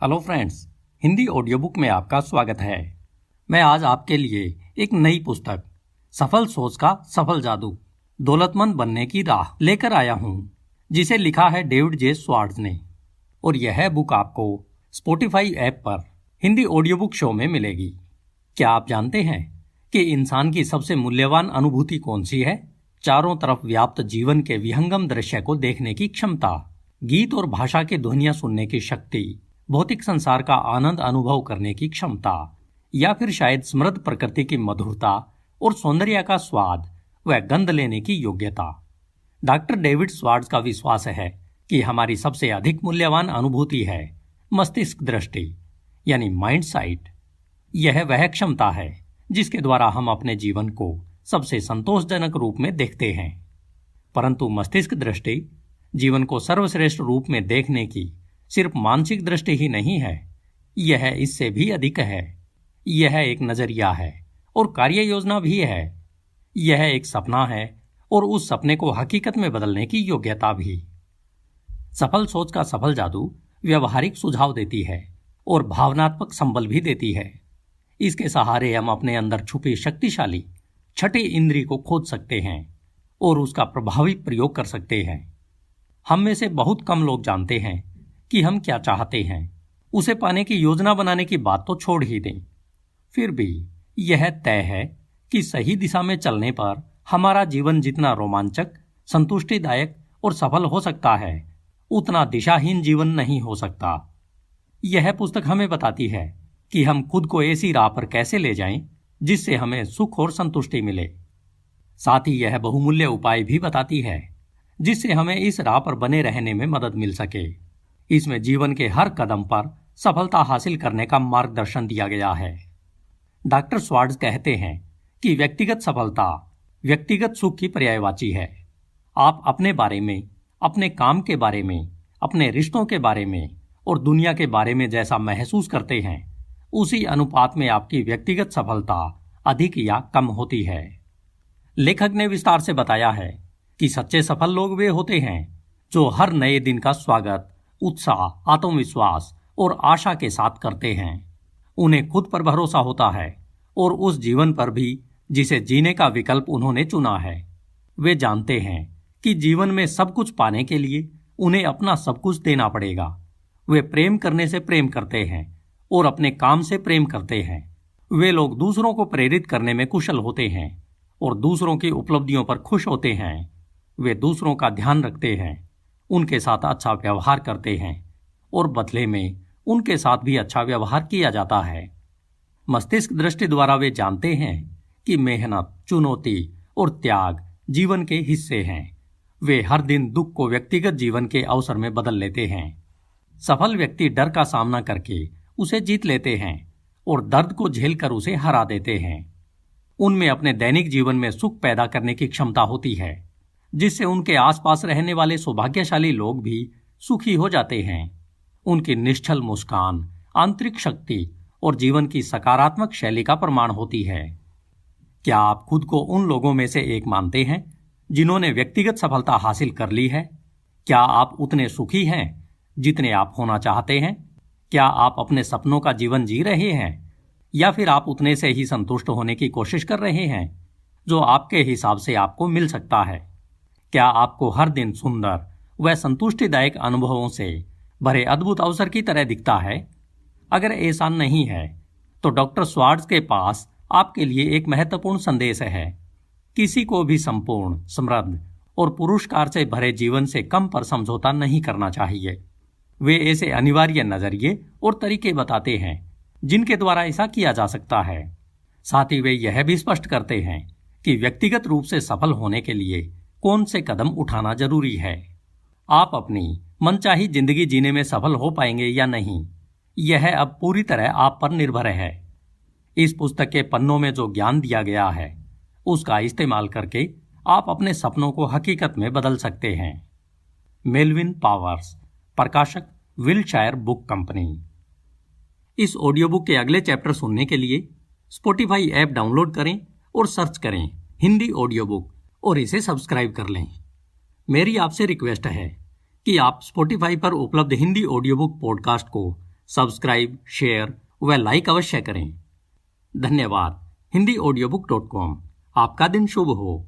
Hello friends, Hindi audio book में आपका स्वागत है। मैं आज आपके लिए एक नई पुस्तक सफल सोच का सफल जादू, दौलतमंद बनने की राह लेकर आया हूं, जिसे लिखा है डेविड जे स्वार्ट्ज ने। और यह बुक आपको स्पॉटिफाई ऐप पर हिंदी ऑडियो बुक शो में मिलेगी। क्या आप जानते हैं कि इंसान की सबसे मूल्यवान अनुभूति कौन सी है? चारों तरफ व्याप्त जीवन के विहंगम दृश्य को देखने की क्षमता, गीत और भाषा की ध्वनियां सुनने की शक्ति, भौतिक संसार का आनंद अनुभव करने की क्षमता, या फिर शायद समृद्ध प्रकृति की मधुरता और सौंदर्य का स्वाद व गंध लेने की योग्यता। डॉक्टर डेविड स्वार्ट्ज का विश्वास है कि हमारी सबसे अधिक मूल्यवान अनुभूति है मस्तिष्क दृष्टि, यानी माइंड साइट। यह वह क्षमता है जिसके द्वारा हम अपने जीवन को सबसे संतोषजनक रूप में देखते हैं। परंतु मस्तिष्क दृष्टि जीवन को सर्वश्रेष्ठ रूप में देखने की सिर्फ मानसिक दृष्टि ही नहीं है, यह इससे भी अधिक है। यह एक नजरिया है और कार्य योजना भी है। यह एक सपना है और उस सपने को हकीकत में बदलने की योग्यता भी। सफल सोच का सफल जादू व्यवहारिक सुझाव देती है और भावनात्मक संबल भी देती है। इसके सहारे हम अपने अंदर छुपी शक्तिशाली छठी इंद्री को खोज सकते हैं और उसका प्रभावी प्रयोग कर सकते हैं। हम में से बहुत कम लोग जानते हैं कि हम क्या चाहते हैं। उसे पाने की योजना बनाने की बात तो छोड़ ही दें। फिर भी यह तय है कि सही दिशा में चलने पर हमारा जीवन जितना रोमांचक, संतुष्टिदायक और सफल हो सकता है, उतना दिशाहीन जीवन नहीं हो सकता। यह पुस्तक हमें बताती है कि हम खुद को ऐसी राह पर कैसे ले जाएं जिससे हमें सुख और संतुष्टि मिले। साथ ही यह बहुमूल्य उपाय भी बताती है जिससे हमें इस राह पर बने रहने में मदद मिल सके। इसमें जीवन के हर कदम पर सफलता हासिल करने का मार्गदर्शन दिया गया है। डॉक्टर स्वार्ट्ज कहते हैं कि व्यक्तिगत सफलता व्यक्तिगत सुख की पर्यायवाची है। आप अपने बारे में, अपने काम के बारे में, अपने रिश्तों के बारे में और दुनिया के बारे में जैसा महसूस करते हैं, उसी अनुपात में आपकी व्यक्तिगत सफलता अधिक या कम होती है। लेखक ने विस्तार से बताया है कि सच्चे सफल लोग वे होते हैं जो हर नए दिन का स्वागत उत्साह, आत्मविश्वास और आशा के साथ करते हैं। उन्हें खुद पर भरोसा होता है और उस जीवन पर भी जिसे जीने का विकल्प उन्होंने चुना है। वे जानते हैं कि जीवन में सब कुछ पाने के लिए उन्हें अपना सब कुछ देना पड़ेगा। वे प्रेम करने से प्रेम करते हैं और अपने काम से प्रेम करते हैं। वे लोग दूसरों को प्रेरित करने में कुशल होते हैं और दूसरों की उपलब्धियों पर खुश होते हैं। वे दूसरों का ध्यान रखते हैं, उनके साथ अच्छा व्यवहार करते हैं और बदले में उनके साथ भी अच्छा व्यवहार किया जाता है। मस्तिष्क दृष्टि द्वारा वे जानते हैं कि मेहनत, चुनौती और त्याग जीवन के हिस्से हैं। वे हर दिन दुख को व्यक्तिगत जीवन के अवसर में बदल लेते हैं। सफल व्यक्ति डर का सामना करके उसे जीत लेते हैं और दर्द को झेलकर उसे हरा देते हैं। उनमें अपने दैनिक जीवन में सुख पैदा करने की क्षमता होती है, जिससे उनके आसपास रहने वाले सौभाग्यशाली लोग भी सुखी हो जाते हैं। उनकी निश्चल मुस्कान, आंतरिक शक्ति और जीवन की सकारात्मक शैली का प्रमाण होती है। क्या आप खुद को उन लोगों में से एक मानते हैं जिन्होंने व्यक्तिगत सफलता हासिल कर ली है? क्या आप उतने सुखी हैं जितने आप होना चाहते हैं? क्या आप अपने सपनों का जीवन जी रहे हैं, या फिर आप उतने से ही संतुष्ट होने की कोशिश कर रहे हैं जो आपके हिसाब से आपको मिल सकता है? क्या आपको हर दिन सुंदर व संतुष्टिदायक अनुभवों से भरे अद्भुत अवसर की तरह दिखता है? अगर ऐसा नहीं है तो डॉक्टर स्वार्ट्ज के पास आपके लिए एक महत्वपूर्ण संदेश है। किसी को भी संपूर्ण, समृद्ध और पुरस्कार से भरे जीवन से कम पर समझौता नहीं करना चाहिए। वे ऐसे अनिवार्य नजरिए और तरीके बताते हैं जिनके द्वारा ऐसा किया जा सकता है। साथ ही वे यह भी स्पष्ट करते हैं कि व्यक्तिगत रूप से सफल होने के लिए कौन से कदम उठाना जरूरी है। आप अपनी मनचाही जिंदगी जीने में सफल हो पाएंगे या नहीं, यह अब पूरी तरह आप पर निर्भर है। इस पुस्तक के पन्नों में जो ज्ञान दिया गया है, उसका इस्तेमाल करके आप अपने सपनों को हकीकत में बदल सकते हैं। मेल्विन पावर्स, प्रकाशक विल्शायर बुक कंपनी। इस ऑडियो बुक के अगले चैप्टर सुनने के लिए स्पॉटिफाई ऐप डाउनलोड करें और सर्च करें हिंदी ऑडियो बुक और इसे सब्सक्राइब कर लें। मेरी आपसे रिक्वेस्ट है कि आप स्पॉटिफाई पर उपलब्ध हिंदी ऑडियो बुक पॉडकास्ट को सब्सक्राइब, शेयर व लाइक अवश्य करें। धन्यवाद। HindiAudiobook.com। आपका दिन शुभ हो।